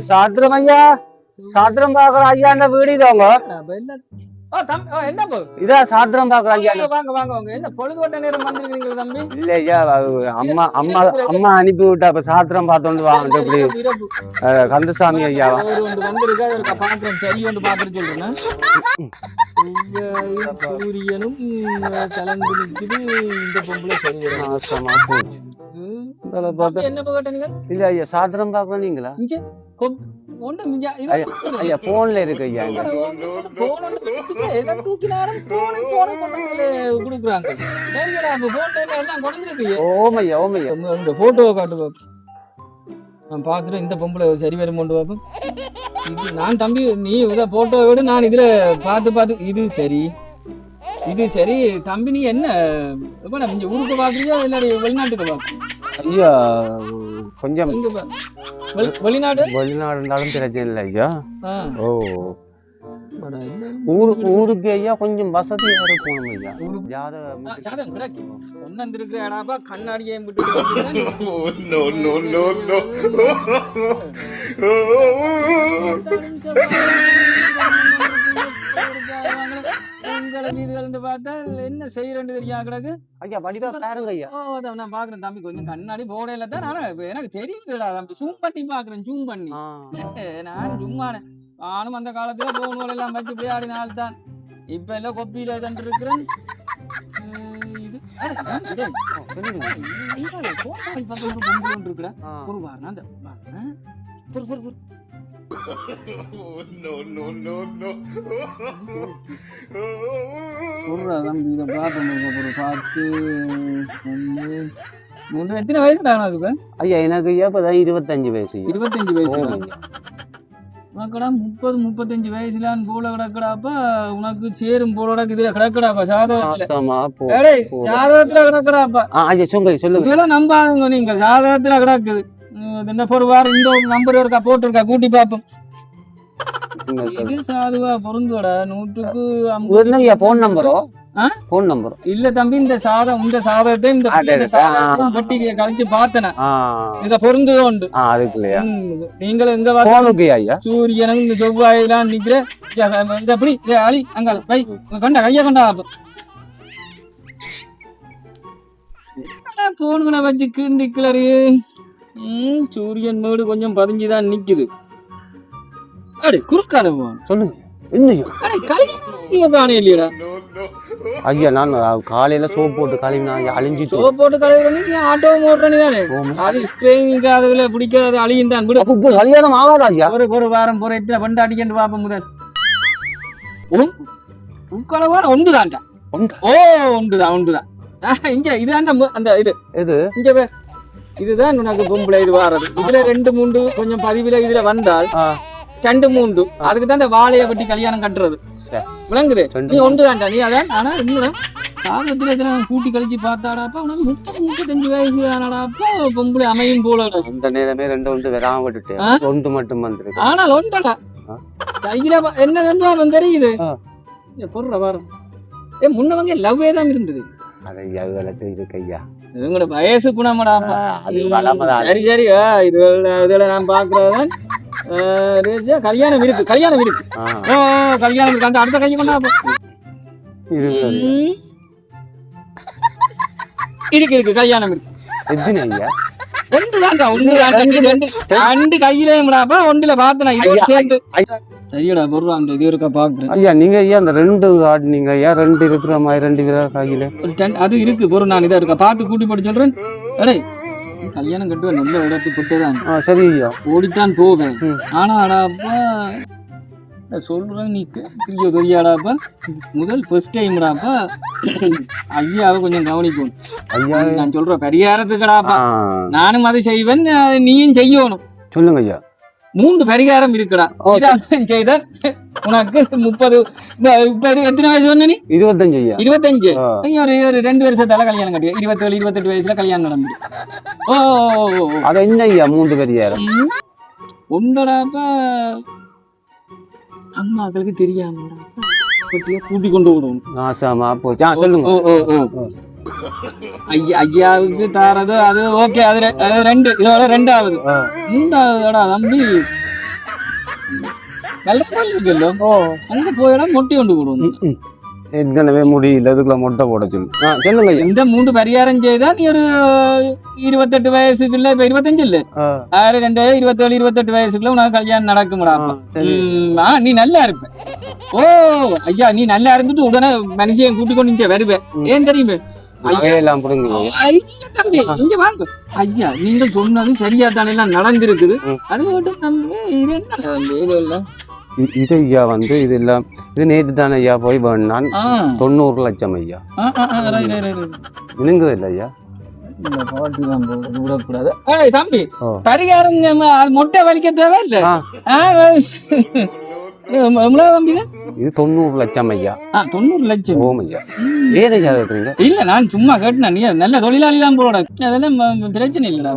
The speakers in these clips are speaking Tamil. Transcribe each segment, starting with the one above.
சாத்திரம் ஐயா, சாத்திரம் பாக்குற ஐயா வீடு இதோங்க. இதான் சாத்திரம் பாக்குற ஐயா. வாங்க வாங்க வாங்க. என்ன பொழுதுபட்ட நேரம் வந்திருக்கீங்களா தம்பி? இல்ல ஐயா, அம்மா அம்மா அம்மா அனுப்பி விட்டா அப்ப சாத்திரம் பார்த்தோண்டு வாங்க. இப்படி கந்தசாமி ஐயா வந்திருக்கா பாக்குறேன். சரி ஒன்று பாக்குறேன் சொல்றேன். சூரியனும் கலந்து நிற்குது. இந்த பொம்பளை சரி என்ன போகட்டீங்க? இல்ல ஐயா, சாத்திரம் பாக்குறோம். நீங்களா ஐயா? போன்ல இருக்கு ஐயா. ஓமையா ஓமையா இந்த போட்டோவை காட்டு நான் பாக்குறேன். இந்த பொம்பளை சரி வரும் கொண்டு பார்ப்போம். இது நான் தம்பி, நீ இதை போட்டோ விட நான் இதுல பார்த்து இது சரி, இது சரி தம்பி. நீ என்ன இங்க ஊருக்கு பாக்குறியா இல்ல வெளிநாட்டுக்கு பாக்குறியா? ஐயா கொஞ்சம் வெளிநாடு இருந்தாலும் பிரச்சனை இல்லை ஐயா. ஓ ஊருக்கு ஐயா கொஞ்சம் வசதியா இருக்கணும் ஐயா. ஜாதகம் கிடக்கு ஒன்னு இருக்கிறாடாப்பா. கண்ணாடியே பார்த்தா என்ன செய்யறேன்னு தெரியா கிடக்கு ஐயா. படிப்பா பாருங்க ஐயா. நான் பாக்குறேன் தம்பி. கொஞ்சம் கண்ணாடி போடையில தான் எனக்கு தெரியுதுடா தம்பி. ஜூம் பண்ணி பாக்குறேன். ஜூம் பண்ணி நான் சும்மான நானும் அந்த காலத்துல போன் எல்லாம் வச்சு விளையாடி நாள் தான். இப்ப எல்லாம் கொப்பியில தண்டு இருக்கிறேன். இது இருக்கிறேன் ஒரு வாரம் அந்த எத்தனை வயசு ஐயா? எனக்கு ஐயா இப்பதான் 25 வயசு. 25 வயசு உனக்கடா 30-35 வயசுலான்னு போல கிடக்கடாப்பா. உனக்கு சேரும் போல இதுல கிடக்கடாப்பா. சாதகத்துல கிடக்கடாப்பா. சொல்லுங்க நம்பாதுங்க. நீங்க சாதகத்துல கிடக்குது. என்ன ஒரு வாரம் இந்த நம்பர் இருக்கா போட்டிருக்கா, கூட்டி பாப்போம். இது சாதுவா பொருந்துவடா. 100க்கு போன் நம்பரோ? போன் நம்பர் இல்ல தம்பி. இந்த சாதகத்தை இந்த பட்டியை கழிச்சு பார்த்தன இத பொருந்துதோ உண்டு. நீங்களும் எங்க சூரியனும் இந்த செவ்வாயெல்லாம் நிக்கிற எப்படி அழி அங்க கண்டா கைய கண்டா போன்களை வச்சு கிண்டி கிளறி. சூரியன் மேடு கொஞ்சம் பதிஞ்சுதான் நிக்குது. அடி குறுக்கால சொல்லுங்க. ஐயா நான் காலையில சோப் போட்டு கழுவினா அழிஞ்சு. சோப் போட்டு கழுவி ஆட்டோ மோட்டர் தானே அது ஸ்கிரீனிங் அதுல பிடிக்காது அழியும் தான். கல்யாணம் ஆகாதா ஐயா? ஒரு வாரம் போற எத்தனை பண்டு அடிக்கண்டு பாப்ப முதல் உட்களவான ஒன்றுதான்டா. ஓ ஒன்றுதான் இங்க இதுதான் அந்த இது இது இங்க இதுதான் உனக்கு பொம்பளை இது வாரது. இதுல 2-3 கொஞ்சம் பதிவுல இதுல வந்தால் 2-3 அதுக்கு தான் இந்த வாழையை பற்றி கல்யாணம் கட்டுறது விளங்குது. நீ ஒன்றுதான்டா நீ அதான். ஆனா இன்னும் சாதத்துல கூட்டி கழிச்சு பார்த்தாடாப்பா உனக்கு 30-35 வயசு ஆனாடாப்பா பொம்பளை அமையும் போல. அந்த நேரமே 2 வராம விட்டுட்டு 1 மட்டும் வந்துருக்கு. ஆனால் ஒன்றடா கையில என்ன தெரியுது பொருள வாரம். முன்னவங்க லவ்வே தான் இருந்தது. இவங்களோட வயசு குணமடாப்பா. சரி சரி இதுல நான் பாக்குறதுதான். கல்யாணம் இருக்கு கல்யாணம் இருக்கு அந்த அடுத்த கையை கொண்டா இருக்கு கல்யாணம் இருக்கு. ரெண்டு கையிலேப்பா ஒன்றுல பார்த்தனா இது சேர்ந்து சரியாடா பொருள் இது இருக்கா பாக்குறேன். ஐயா நீங்க ஐயா அந்த 2 ஆடினீங்க ஐயா 2 இருக்கிற மாதிரி 2 கையில அது இருக்கு பொருள். நான் இதை இருக்கா பார்த்து கூட்டி போட்டு சொல்றேன். அடே கல்யாணம் கட்டுவேன் நல்ல இடத்துக்கு போட்டுதான். சரி ஐயா ஓடித்தான் போவேன். ஆனா அடாப்பா சொல்றேன் நீ தெரியாடாப்பா முதல் ஃபர்ஸ்ட் டைம்டாப்பா ஐயாவை கொஞ்சம் கவனிக்கணும். ஐயா நான் சொல்றேன் பரிகாரத்துக்கடாப்பா. நானும் அதை செய்வேன் நீயும் செய்யணும். சொல்லுங்க ஐயா. 3 பரிகாரம் இருக்குடா. செய்த உனக்கு 30 இப்ப எத்தனை வயசு சொன்ன நீ? 25 ஐயா. 25 ஒரு 2 வருஷத்தால கல்யாணம் கட்டி 27-28 வயசுல கல்யாணம் நடந்து. ஓ அது என்ன ஐயா 3 பரிகாரம்? ஒன்றடாப்பா அம்மாக்களுக்கு தெரியாம கூட்டி கொண்டு விடணும். நாசமா போச்சா சொல்லுங்க. ஐயாவுக்கு தாரது அது ஓகே. அது அது 2 இதோட 2வது. 3வதோட தம்பி வெள்ளக்கால் இருக்குல்ல, அங்க போயிடா மொட்டை கொண்டு போடுவோம். ஏற்கனவே முடியல, இதுக்குள்ள மொட்டை போட சொல்லு. சொல்லுங்க. இந்த 3 பரிகாரம் செய்தா நீ ஒரு 28 வயசுக்குள்ள, இப்ப 25 இல்ல, 2 27 28 வயசுக்குள்ள உனக்கு கல்யாணம் நடக்கும்டா. நீ நல்லா இருப்ப. ஓ ஐயா, நீ நல்லா இருந்துட்டு உடனே மனுஷன் கூட்டி கொண்டு வருவேன். ஏன் தெரியுமே எல்லாம் தம்பி, இங்க வாங்க ஐயா. நீங்க சொன்னது சரியா தானே எல்லாம் நடந்திருக்குது. அது மட்டும் நம்ம இது என்ன இது ஐயா வந்து இது எல்லாம் இது நேற்று தானே ஐயா போய் வேணான் 90 லட்சம் ஐயா. இணுங்குது இல்லை ஐயா. விடக்கூடாது தம்பி. பரிகாரம் மொட்டை வலிக்க தேவை இல்லை. தம்பி இது 90 லட்சம் ஐயா. 90 லட்சம். ஓம் ஐயா. ஏன் ஐயா கேக்குறீங்க? இல்ல, நான் சும்மா கேட்டேன். நீ நல்ல தொழிலாளி தான் போட, அதெல்லாம் பிரச்சனை இல்லடா.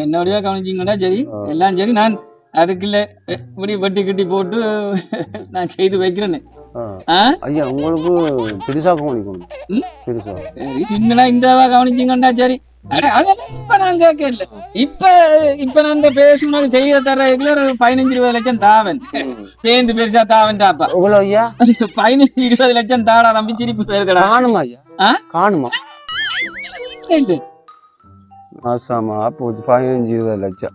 என்னோடய கவனிச்சிங்கன்னா சரி, எல்லாம் சரி. நான் அதுக்குள்ள இப்படி வெட்டி கட்டி போட்டு நான் செய்து வைக்கிறேன்னு. ஐயா உங்களுக்கு பெருசா கவனிக்கணும். பெருசா சின்னதா இந்த கவனிச்சிங்கன்னா சரி. அதெல்லாம் இப்ப நான் கேட்கல. இப்ப நான் இந்த பேசுனது செய்ய தர ஒரு 15-20 லட்சம் தாவன் பேந்து பெருசா தாவன் டாப்பா. ஐயா 15-20 லட்சம் தாடா தம்பி. சிரிப்பு பேருக்கடா. காணுமா ஐயா? காணுமா? ஆசாமா போச்சு 15-20 லட்சம்.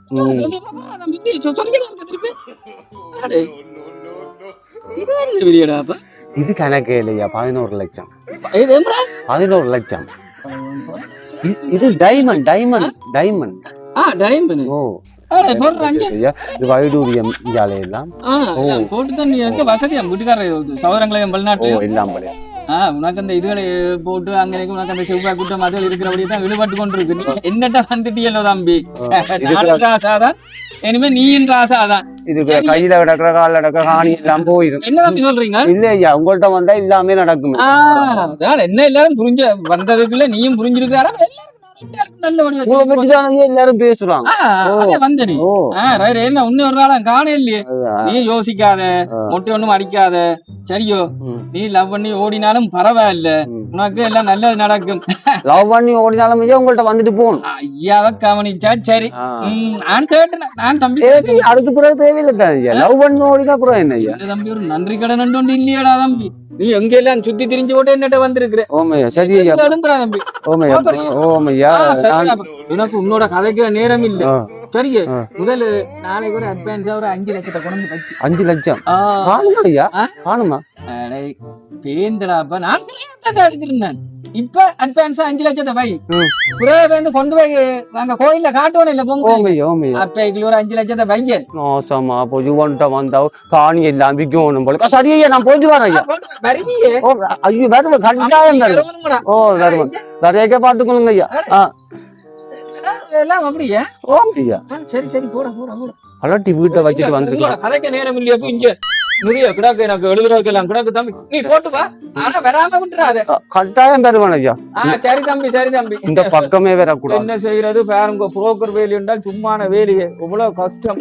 இது கணக்கே இல்லையா? 11 லட்சம். 11 லட்சம். இது டைமண்ட் டைமண்ட் டைமண்ட். ஓ இது வைடூரியம் எல்லாம் போட்டுதான் நீ வசதியா வீட்டுக்காரர் சௌரங்களையும் வெளிநாட்டு எல்லாம் உனக்கு அந்த இதுகளை போட்டு அங்கே உனக்கு அந்த செவ்வாய் கூட்டம் அதில் இருக்கிறபடியே தான் விடுபட்டு கொண்டு இருக்கு. என்னட்டா வந்துட்டியல்லோ தம்பி. ஆசாதான் இனிமே நீன்ற ஆசாதான். இது கையில கிடக்குற கால கிடக்குற காணி எல்லாம் போயிடும். என்ன தம்பி சொல்றீங்க? இல்ல ஐயா, உங்கள்கிட்ட வந்தா எல்லாமே நடக்கும். என்ன எல்லாரும் புரிஞ்ச வந்ததுக்குள்ள நீயும் புரிஞ்சிருக்காரா? எல்லாரும் பேசுறாங்க. என்ன இன்னும் ஒரு நாள் காண இல்லையே. நீ யோசிக்காத, மொட்டை ஒண்ணும் அடிக்காத, சரியோ? நீ லவ் பண்ணி ஓடினாலும் பரவாயில்ல, உனக்கு எல்லாம் நல்லது நடக்கும். லவ் பண்ணி ஓடினாலும் உங்கள்ட்ட வந்துட்டு போகணும். ஐயாவை கவனிச்சா சரி. நான் கேட்டேன். நான் தம்பி அதுக்கு பிறகு தேவையில்லை. லவ் பண்ணி ஓடினா அப்புறம் என்ன ஐயா? தம்பி ஒரு நன்றி கடன் ஒன்று இல்லையாடா தம்பி. நீ எங்க எல்லாம் சுத்தி திரிஞ்சு போட்டு என்னட்ட வந்திருக்கிற. ஓமையா சரி ஐயா. தம்பி ஓமையா ஓமையா எனக்கு உன்னோட கதைக்கு நேரம் இல்ல. சரிங்க, முதல் நாளைக்கு ஒரு அட்வான்ஸா ஒரு 5 லட்சத்தை கொண்டு வச்சு. 5 லட்சம் காணுமா ஐயா? காணுமா? பேந்தடாப்பா, நான் எடுத்திருந்தேன். இப்ப அட்வான்ஸா 5 லட்சத்தை வை. புறவே கொண்டு போய் அங்க கோயில்ல காட்டுவோம் இல்ல பொங்க. அப்ப ஒரு 5 லட்சத்தை வைங்க. மோசமா போய் ஒன்ட்ட வந்தா காணி எல்லாம் விற்கணும் போல. சரி ஐயா, நான் போயிட்டு வரேன் ஐயா. வருவீங்க? ஐயோ வருவேன், கட்டாயம் வருவேன். ஓ வருவேன். நிறைய பாத்துக்கணுங்க ஐயா. எல்லாம் அப்படியே. ஐயா சரி சரி, போட போட போட. அலட்டி வீட்டை வச்சுட்டு வந்துருக்கலாம். கதைக்க நேரம் இல்லையா? இங்க நிறைய கிடக்கு, எனக்கு எழுதுறதுக்கெல்லாம் கிடக்கு தம்பி. நீ போட்டு வா, ஆனா வராம விட்டுறாத. கட்டாயம் பெறுவான் ஐயா. சரி தம்பி, சரி தம்பி. இந்த பக்கமே வரக்கூடாது. என்ன செய்யறது பாருங்க, புரோக்கர் வேலி என்றால் சும்மான வேலையே, இவ்வளவு கஷ்டம்.